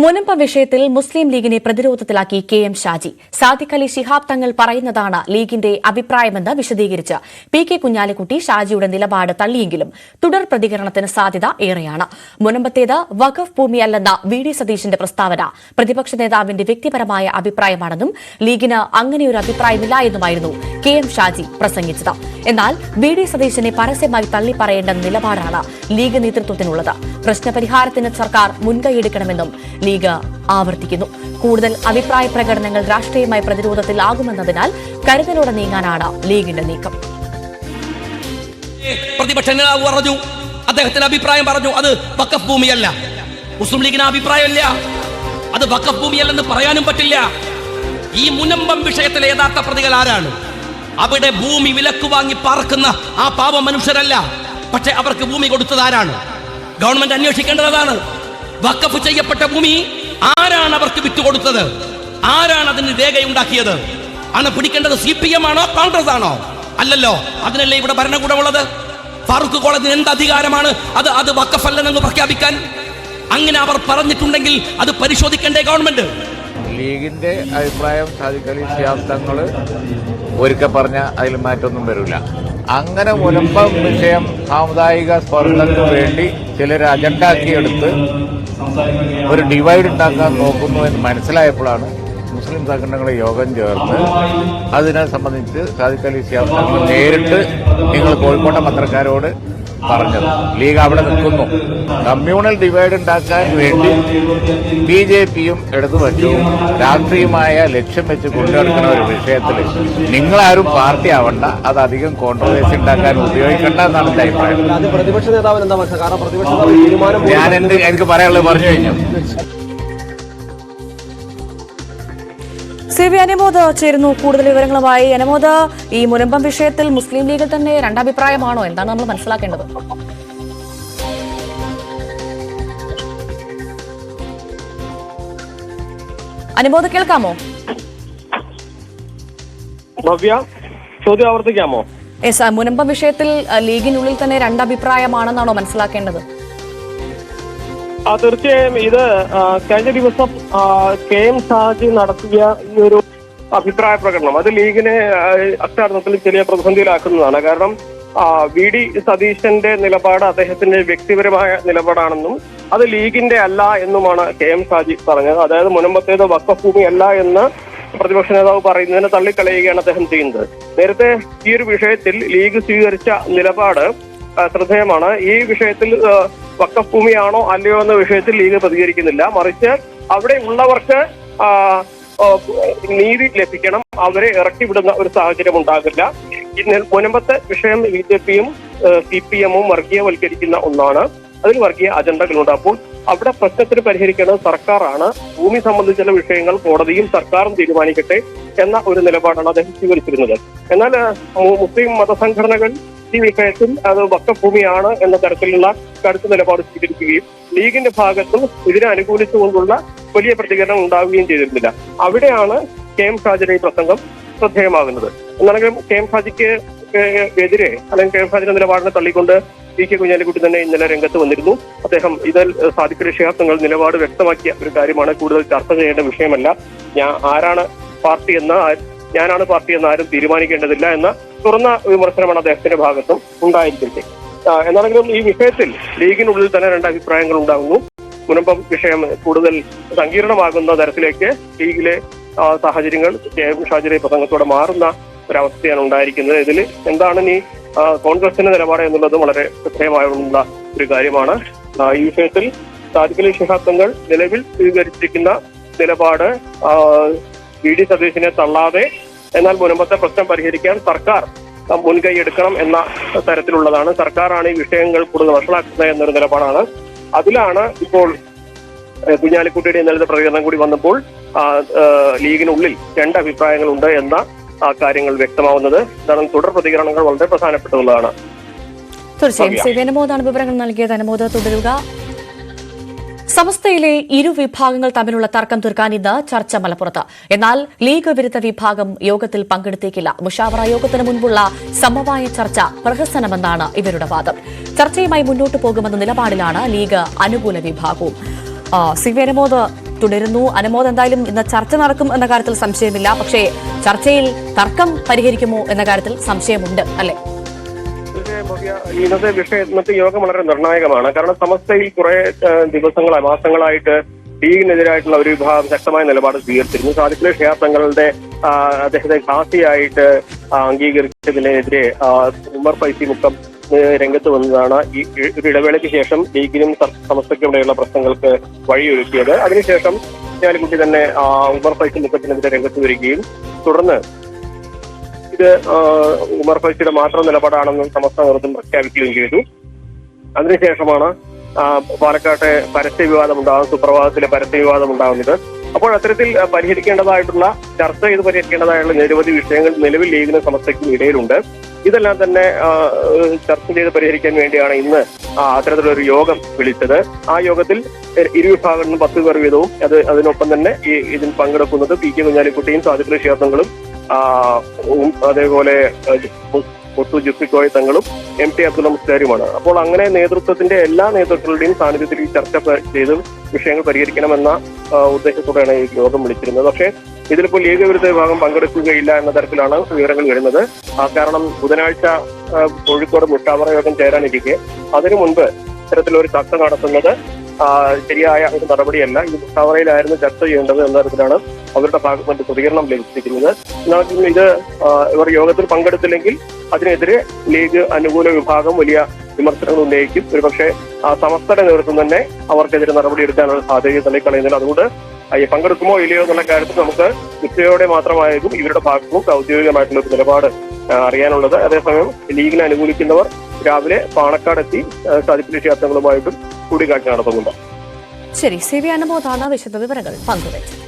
മുനമ്പ വിഷയത്തിൽ മുസ്ലിം ലീഗിനെ പ്രതിരോധത്തിലാക്കി കെ.എം. ഷാജി. സാദിഖ് അലി ശിഹാബ് തങ്ങൾ പറയുന്നതാണ് ലീഗിന്റെ അഭിപ്രായമെന്ന് വിശദീകരിച്ച് പി.കെ. കുഞ്ഞാലിക്കുട്ടി ഷാജിയുടെ നിലപാട് തള്ളിയെങ്കിലും തുടർ പ്രതികരണത്തിന് സാധ്യത ഏറെയാണ്. മുനമ്പത്തേത് വഖഫ് ഭൂമിയല്ലെന്ന വി.ഡി. സതീശന്റെ പ്രസ്താവന പ്രതിപക്ഷ നേതാവിന്റെ വ്യക്തിപരമായ അഭിപ്രായമാണെന്നും ലീഗിന് അങ്ങനെയൊരു അഭിപ്രായമില്ല എന്നുമായിരുന്നു കെ.എം. ഷാജി പ്രസംഗിച്ചത്. എന്നാൽ വി.ഡി. സതീശനെ പരസ്യമായി തള്ളിപ്പറയേണ്ട നിലപാടാണ് ലീഗ് നേതൃത്വത്തിനുള്ളത്. പ്രശ്നപരിഹാരത്തിന് സർക്കാർ മുൻകൈയെടുക്കണമെന്നും ലീഗ് ആവർത്തിക്കുന്നു. കൂടുതൽ അഭിപ്രായ പ്രകടനങ്ങൾ രാഷ്ട്രീയമായി പ്രതിരോധത്തിലാകുമെന്നതിനാൽ കരുതലോടെ നീങ്ങാനാണ് ലീഗിന്റെ നീക്കം. പ്രതിപക്ഷ നേതാവ് പറഞ്ഞു, അദ്ദേഹത്തിന്റെ അഭിപ്രായം പറഞ്ഞു, അത് വഖഫ് ഭൂമിയല്ല. മുസ്ലിം ലീഗിന് അഭിപ്രായമില്ല, അത് വഖഫ് ഭൂമിയല്ലെന്ന് പറയാനും പറ്റില്ല. ഈ മുനമ്പം വിഷയത്തിലെ യഥാർത്ഥ പ്രതികൾ ആരാണ്? അവിടെ ഭൂമി വിലക്ക് വാങ്ങി പാർക്കുന്ന ആ പാവ മനുഷ്യരല്ല. പക്ഷെ അവർക്ക് ഭൂമി കൊടുത്തത് ആരാണ്? ഗവൺമെന്റ് അന്വേഷിക്കേണ്ടതാണ്. വഖഫ് ചെയ്യപ്പെട്ട ഭൂമി ആരാണ് അവർക്ക് വിറ്റുകൊടുത്തത്? ആരാണ് അതിന് രേഖയുണ്ടാക്കിയത്? ആണ് പിടിക്കേണ്ടത് CPM ആണോ കോൺഗ്രസ് ആണോ? അല്ലല്ലോ. അതിനല്ലേ ഇവിടെ ഭരണകൂടമുള്ളത്. ഫാറൂഖ് കോളേജിന് എന്ത് അധികാരമാണ് അത് വഖഫ് അല്ലെന്ന് പ്രഖ്യാപിക്കാൻ? അങ്ങനെ അവർ പറഞ്ഞിട്ടുണ്ടെങ്കിൽ അത് പരിശോധിക്കേണ്ടേ ഗവൺമെന്റ്? ലീഗിന്റെ അഭിപ്രായം സാദിഖ് അലി ശിഹാബ് തങ്ങൾ ഒരിക്കൽ പറഞ്ഞ അതിൽ മാറ്റമൊന്നും വരില്ല. അങ്ങനെ മുനമ്പം വിഷയം സാമുദായിക സ്പർദ്ധയ്ക്ക് വേണ്ടി ചിലർ അജണ്ടാക്കിയെടുത്ത് ഒരു ഡിവൈഡ് ഉണ്ടാക്കാൻ നോക്കുന്നു എന്ന് മനസ്സിലായപ്പോഴാണ് മുസ്ലിം സംഘടനകളെ യോഗം ചേർന്ന് അതിനെ സംബന്ധിച്ച് സാദിഖ് അലി ശിഹാബ് തങ്ങൾ നേരിട്ട് നിങ്ങൾ കോഴിക്കോട്ടെ പത്രക്കാരോട് പറഞ്ഞത്. ലീഗ് അവിടെ നിൽക്കുന്നു. കമ്മ്യൂണൽ ഡിവൈഡ് ഉണ്ടാക്കാൻ വേണ്ടി BJPയും ഇടതുപക്ഷവും രാഷ്ട്രീയമായ ലക്ഷ്യം വെച്ച് കൊണ്ടുനടക്കുന്ന ഒരു വിഷയത്തിൽ നിങ്ങളാരും പാർട്ടി ആവണ്ട, അത് അധികം കോൺട്രവേഴ്സി ഉണ്ടാക്കാൻ ഉപയോഗിക്കണ്ട എന്നാണ് എന്റെ അഭിപ്രായം. ഞാൻ എനിക്ക് പറയാനുള്ളത് പറഞ്ഞു കഴിഞ്ഞു. CV അനുമോദ് ചേരുന്നു കൂടുതൽ വിവരങ്ങളുമായി. അനുമോദ്, ഈ മുനമ്പം വിഷയത്തിൽ മുസ്ലിം ലീഗിൽ തന്നെ രണ്ടഭിപ്രായമാണോ? എന്താണ് നമ്മൾ മനസ്സിലാക്കേണ്ടത്? അനുമോദ്, കേൾക്കാമോ? ചോദ്യം ആവർത്തിക്കാമോ? മുനമ്പം വിഷയത്തിൽ ലീഗിനുള്ളിൽ തന്നെ രണ്ടഭിപ്രായമാണെന്നാണോ മനസ്സിലാക്കേണ്ടത്? തീർച്ചയായും ഇത് കഴിഞ്ഞ ദിവസം കെ.എം. ഷാജി നടത്തിയ ഈ ഒരു അഭിപ്രായ പ്രകടനം അത് ലീഗിനെ അക്ഷരാർത്ഥത്തിൽ ചെറിയ പ്രതിസന്ധിയിലാക്കുന്നതാണ്. കാരണം വി.ഡി. സതീശന്റെ നിലപാട് അദ്ദേഹത്തിന്റെ വ്യക്തിപരമായ നിലപാടാണെന്നും അത് ലീഗിന്റെ അല്ല എന്നുമാണ് കെ.എം. ഷാജി പറഞ്ഞത്. അതായത് മുനമ്പത്തേത് വഖഫ് ഭൂമി അല്ല എന്ന് പ്രതിപക്ഷ നേതാവ് പറയുന്നതിനെ തള്ളിക്കളയുകയാണ് അദ്ദേഹം ചെയ്യുന്നത്. നേരത്തെ ഈ ഒരു വിഷയത്തിൽ ലീഗ് സ്വീകരിച്ച നിലപാട് ശ്രദ്ധേയമാണ്. ഈ വിഷയത്തിൽ വഖഫ് ഭൂമിയാണോ അല്ലയോ എന്ന വിഷയത്തിൽ ലീഗ് പ്രതികരിക്കുന്നില്ല. മറിച്ച് അവിടെ ഉള്ളവർക്ക് നീതി ലഭിക്കണം, അവരെ ഇറക്കി വിടുന്ന ഒരു സാഹചര്യം ഉണ്ടാകില്ല. മുനമ്പത്തെ വിഷയം BJPയും CPMഉം വർഗീയവൽക്കരിക്കുന്ന ഒന്നാണ്. അതിൽ വർഗീയ അജണ്ടകളുണ്ട്. അപ്പോൾ അവിടെ പ്രശ്നത്തിന് പരിഹരിക്കേണ്ടത് സർക്കാരാണ്. ഭൂമി സംബന്ധിച്ചുള്ള വിഷയങ്ങൾ കോടതിയും സർക്കാരും തീരുമാനിക്കട്ടെ എന്ന ഒരു നിലപാടാണ് അദ്ദേഹം സ്വീകരിച്ചിരുന്നത്. എന്നാൽ മുസ്ലിം മതസംഘടനകൾ ഈ വിഷയത്തിൽ അത് വഖഫ് ഭൂമിയാണ് എന്ന തരത്തിലുള്ള കടുത്ത നിലപാട് സ്വീകരിക്കുകയും ലീഗിന്റെ ഭാഗത്തും ഇതിനെ അനുകൂലിച്ചുകൊണ്ടുള്ള വലിയ പ്രതികരണം ഉണ്ടാവുകയും ചെയ്തിരുന്നില്ല. അവിടെയാണ് കെ.എം. ഷാജിയുടെ ഈ പ്രസംഗം ശ്രദ്ധേയമാകുന്നത്. എന്നാണെങ്കിലും കെ.എം. ഷാജിക്ക് എതിരെ അല്ലെങ്കിൽ കെ.എം. ഷാജിയുടെ നിലപാടിനെ തള്ളിക്കൊണ്ട് പി.കെ. കുഞ്ഞാലിക്കുട്ടി തന്നെ ഇന്നലെ രംഗത്ത് വന്നിരുന്നു. അദ്ദേഹം ഇതിൽ സാദിഖ് അലി ശിഹാബ് തങ്ങൾ നിലപാട് വ്യക്തമാക്കിയ ഒരു കാര്യമാണ്. കൂടുതൽ ചർച്ച ചെയ്യേണ്ട വിഷയമല്ല. ഞാനാണ് പാർട്ടി എന്ന് ആരും തീരുമാനിക്കേണ്ടതില്ല എന്ന തുറന്ന വിമർശനമാണ് അദ്ദേഹത്തിന്റെ ഭാഗത്തും ഉണ്ടായിരിക്കുന്നത്. എന്നാണെങ്കിലും ഈ വിഷയത്തിൽ ലീഗിനുള്ളിൽ തന്നെ രണ്ട് അഭിപ്രായങ്ങൾ ഉണ്ടാകുന്നു. മുനമ്പം വിഷയം കൂടുതൽ സങ്കീർണമാകുന്ന തരത്തിലേക്ക് ലീഗിലെ സാഹചര്യങ്ങൾ കെ.എം. ഷാജിയുടെ പ്രസംഗത്തോടെ മാറുന്ന ഒരവസ്ഥയാണ് ഉണ്ടായിരിക്കുന്നത്. ഇതിൽ എന്താണ് ഇനി കോൺഗ്രസിന്റെ നിലപാട് എന്നുള്ളത് വളരെ ശ്രദ്ധേയമായുള്ള ഒരു കാര്യമാണ്. ഈ വിഷയത്തിൽ സാദിഖ് അലി ശിഹാബ് തങ്ങൾ നിലവിൽ സ്വീകരിച്ചിരിക്കുന്ന നിലപാട് വി.ഡി. സതീശിനെ തള്ളാതെ എന്നാൽ മുനമ്പത്തെ പ്രശ്നം പരിഹരിക്കാൻ സർക്കാർ മുൻകൈ എടുക്കണം എന്ന തരത്തിലുള്ളതാണ്. സർക്കാരാണ് ഈ വിഷയങ്ങൾ കൂടുതൽ വഷളാക്കുന്നത് എന്നൊരു നിലപാടാണ്. അതിലാണ് ഇപ്പോൾ കുഞ്ഞാലിക്കുട്ടിയുടെ ഇന്നലത്തെ പ്രതികരണം കൂടി വന്നപ്പോൾ ലീഗിനുള്ളിൽ രണ്ട് അഭിപ്രായങ്ങളുണ്ട് എന്ന കാര്യങ്ങൾ വ്യക്തമാവുന്നത്. കാരണം തുടർ പ്രതികരണങ്ങൾ വളരെ പ്രധാനപ്പെട്ടതുള്ളതാണ്. തീർച്ചയായും അനുമോദാണ് വിവരങ്ങൾ നൽകിയത്. അനുമോദ തുടരുക. സമസ്തയിലെ ഇരു വിഭാഗങ്ങൾ തമ്മിലുള്ള തർക്കം തീർക്കാൻ ഇന്ന് ചർച്ച മലപ്പുറത്ത്. എന്നാൽ ലീഗ് വിരുദ്ധ വിഭാഗം യോഗത്തിൽ പങ്കെടുത്തേക്കില്ല. മുഷാവറ യോഗത്തിന് മുൻപുള്ള സമവായ ചർച്ച പ്രഹസനമെന്നാണ് ഇവരുടെ വാദം. ചർച്ചയുമായി മുന്നോട്ടു പോകുമെന്ന നിലപാടിലാണ് ലീഗ് അനുകൂല വിഭാഗവും. സി.വി. അനുമോദ്, തുടരുന്നു. അനുമോദ്, എന്തായാലും ഇന്ന് ചർച്ച നടക്കും എന്ന കാര്യത്തിൽ സംശയമില്ല. പക്ഷേ ചർച്ചയിൽ തർക്കം പരിഹരിക്കുമോ എന്ന കാര്യത്തിൽ സംശയമുണ്ട്, അല്ലേ? ഇന്നത്തെ യോഗം വളരെ നിർണായകമാണ്. കാരണം സമസ്തയിൽ കുറെ ദിവസങ്ങളായി, മാസങ്ങളായിട്ട് ലീഗിനെതിരായിട്ടുള്ള ഒരു വിഭാഗം ശക്തമായ നിലപാട് സ്വീകരിച്ചിരുന്നു. സാദിഖ് ശിഹാബ് തങ്ങളുടെ അദ്ദേഹത്തെ ഖാസിയായിട്ട് അംഗീകരിച്ചതിനെതിരെ ഉമർ ഫൈസി മുക്കം രംഗത്ത് വന്നതാണ് ഈ ഒരു ഇടവേളയ്ക്ക് ശേഷം ലീഗിനും സമസ്തയ്ക്കുമിടെയുള്ള പ്രശ്നങ്ങൾക്ക് വഴിയൊരുക്കിയത്. അതിനുശേഷം കുഞ്ഞാലിക്കുട്ടി തന്നെ ഉമർ ഫൈസി മുക്കത്തിനെതിരെ രംഗത്ത് വരികയും തുടർന്ന് ഇത് ഉമർ ഫൈസിയുടെ മാത്രം നിലപാടാണെന്ന് സമസ്ത നേതൃത്വം പ്രഖ്യാപിക്കുകയും ചെയ്തു. അതിനുശേഷമാണ് പാലക്കാട്ടെ പരസ്യ വിവാദം ഉണ്ടാകുന്നത്, സുപ്രഭാതത്തിലെ പരസ്യ വിവാദം ഉണ്ടാകുന്നത്. അപ്പോൾ അത്തരത്തിൽ പരിഹരിക്കേണ്ടതായിട്ടുള്ള, ചർച്ച ചെയ്ത് പരിഹരിക്കേണ്ടതായിട്ടുള്ള നിരവധി വിഷയങ്ങൾ നിലവിൽ ലീഗിനും സമസ്തയ്ക്കും ഇടയിലുണ്ട്. ഇതെല്ലാം തന്നെ ചർച്ച ചെയ്ത് പരിഹരിക്കാൻ വേണ്ടിയാണ് ഇന്ന് അത്തരത്തിലൊരു യോഗം വിളിച്ചത്. ആ യോഗത്തിൽ ഇരുവിഭാഗങ്ങളിലും 10 പേർ വീതവും അതിനൊപ്പം തന്നെ ഇതിൽ പങ്കെടുക്കുന്നത് പി കെ കുഞ്ഞാലിക്കുട്ടിയും സാദിഖ് ശിഹാബ് തങ്ങളും അതേപോലെ ജുഫ്രിക്കോയ് തങ്ങളും എം ടി അബ്ദുൽ മുസ്താരിയുമാണ്. അപ്പോൾ അങ്ങനെ നേതൃത്വത്തിന്റെ എല്ലാ നേതൃത്വങ്ങളുടെയും സാന്നിധ്യത്തിൽ ഈ ചർച്ച ചെയ്ത് വിഷയങ്ങൾ പരിഹരിക്കണമെന്ന ഉദ്ദേശത്തോടെയാണ് ഈ യോഗം വിളിച്ചിരുന്നത്. പക്ഷേ ഇതിലിപ്പോൾ ലീഗ് വിരുദ്ധ വിഭാഗം പങ്കെടുക്കുകയില്ല എന്ന തരത്തിലാണ് വിവരങ്ങൾ വരുന്നത്. കാരണം ബുധനാഴ്ച കോഴിക്കോട് മുഷാവറ യോഗം ചേരാനിരിക്കെ അതിനു മുൻപ് ഇത്തരത്തിലൊരു ചർച്ച നടത്തുന്നത് ശരിയായ ഒരു നടപടിയല്ല. ഇത് മുഷാവറയിലായിരുന്നു ചർച്ച ചെയ്യേണ്ടത് എന്ന തരത്തിലാണ് അവരുടെ ഭാഗത്ത് പ്രതികരണം ലഭിച്ചിരിക്കുന്നത്. എന്നാൽ ഇത് ഇവർ യോഗത്തിൽ പങ്കെടുത്തില്ലെങ്കിൽ അതിനെതിരെ ലീഗ് അനുകൂല വിഭാഗം വലിയ വിമർശനങ്ങൾ ഉന്നയിക്കും. ഒരുപക്ഷെ സമസ്തയുടെ നേതൃത്വം തന്നെ അവർക്കെതിരെ നടപടിയെടുക്കാനുള്ള സാധ്യത തള്ളിക്കളയുന്നില്ല. അതുകൊണ്ട് പങ്കെടുക്കുമോ ഇല്ലയോ എന്നുള്ള കാര്യത്തിൽ നമുക്ക് ഉച്ചയോടെ മാത്രമായിരിക്കും ഇവരുടെ ഭാഗത്തും ഔദ്യോഗികമായിട്ടുള്ള ഒരു നിലപാട് അറിയാനുള്ളത്. അതേസമയം ലീഗിനെ അനുകൂലിക്കുന്നവർ രാവിലെ പാണക്കാടെത്തി സാദിഖ് ശിഹാബ് തങ്ങളുമായിട്ടും കൂടിക്കാഴ്ച നടത്തുന്നുണ്ട്. ശരി, സി വി അനുമോദാണ് വിശദ വിവരങ്ങൾ പങ്കുവച്ചത്.